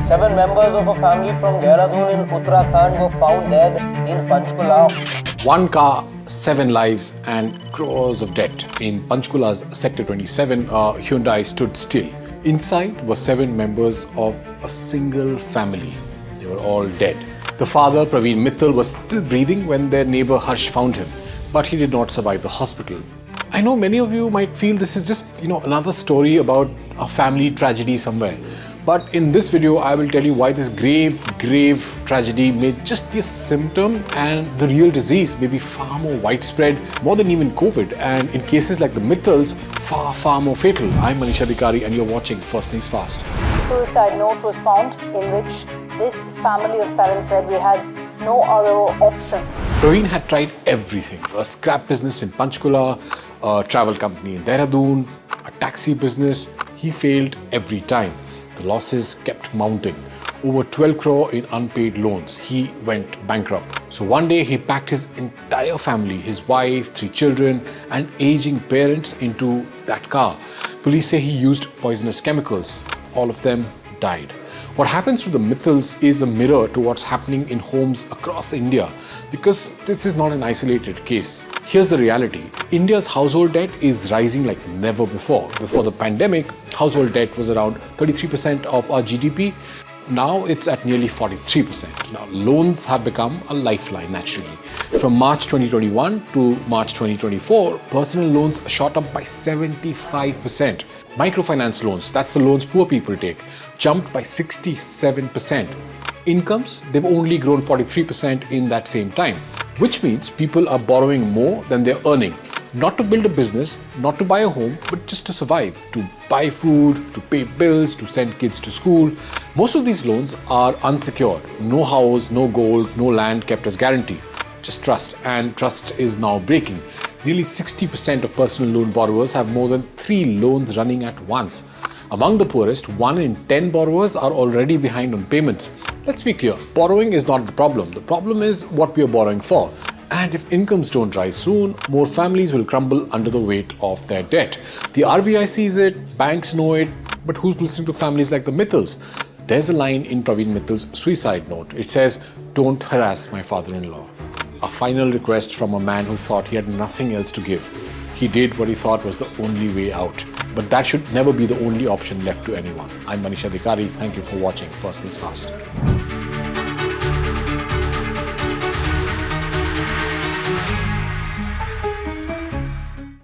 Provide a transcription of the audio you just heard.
7 members of a family from Dehradun in Uttarakhand were found dead in Panchkula. One car, 7 lives and crores of debt. In Panchkula's Sector 27, a Hyundai stood still. Inside were 7 members of a single family. They were all dead. The father, Praveen Mittal, was still breathing when their neighbor Harsh found him, but he did not survive the hospital. I know many of you might feel this is just, another story about a family tragedy somewhere. But in this video, I will tell you why this grave tragedy may just be a symptom and the real disease may be far more widespread, more than even COVID, and in cases like the Mittals, far more fatal. I'm Manish Adhikary and you're watching First Things Fast. Suicide note was found in which this family of 7 said we had no other option. Praveen had tried everything: a scrap business in Panchkula, a travel company in Dehradun, a taxi business. He failed every time. The losses kept mounting. Over 12 crore in unpaid loans. He went bankrupt. So one day he packed his entire family, his wife, 3 children and aging parents into that car. Police say he used poisonous chemicals. All of them died. What happens to the Mittals is a mirror to what's happening in homes across India, because this is not an isolated case. Here's the reality. India's household debt is rising like never before. Before the pandemic, household debt was around 33% of our GDP. Now it's at nearly 43%. Now loans have become a lifeline naturally. From March 2021 to March 2024, personal loans shot up by 75%. Microfinance loans, that's the loans poor people take, jumped by 67%. Incomes, they've only grown 43% in that same time, which means people are borrowing more than they're earning. Not to build a business, not to buy a home, but just to survive, to buy food, to pay bills, to send kids to school. Most of these loans are unsecured. No house, no gold, no land kept as guarantee. Just trust, and trust is now breaking. Nearly 60% of personal loan borrowers have more than 3 loans running at once. Among the poorest, 1 in 10 borrowers are already behind on payments. Let's be clear, borrowing is not the problem. The problem is what we are borrowing for. And if incomes don't rise soon, more families will crumble under the weight of their debt. The RBI sees it, banks know it, but who's listening to families like the Mittals? There's a line in Praveen Mittal's suicide note. It says, "Don't harass my father-in-law." A final request from a man who thought he had nothing else to give. He did what he thought was the only way out. But that should never be the only option left to anyone. I'm Manish Adhikary. Thank you for watching First Things Fast.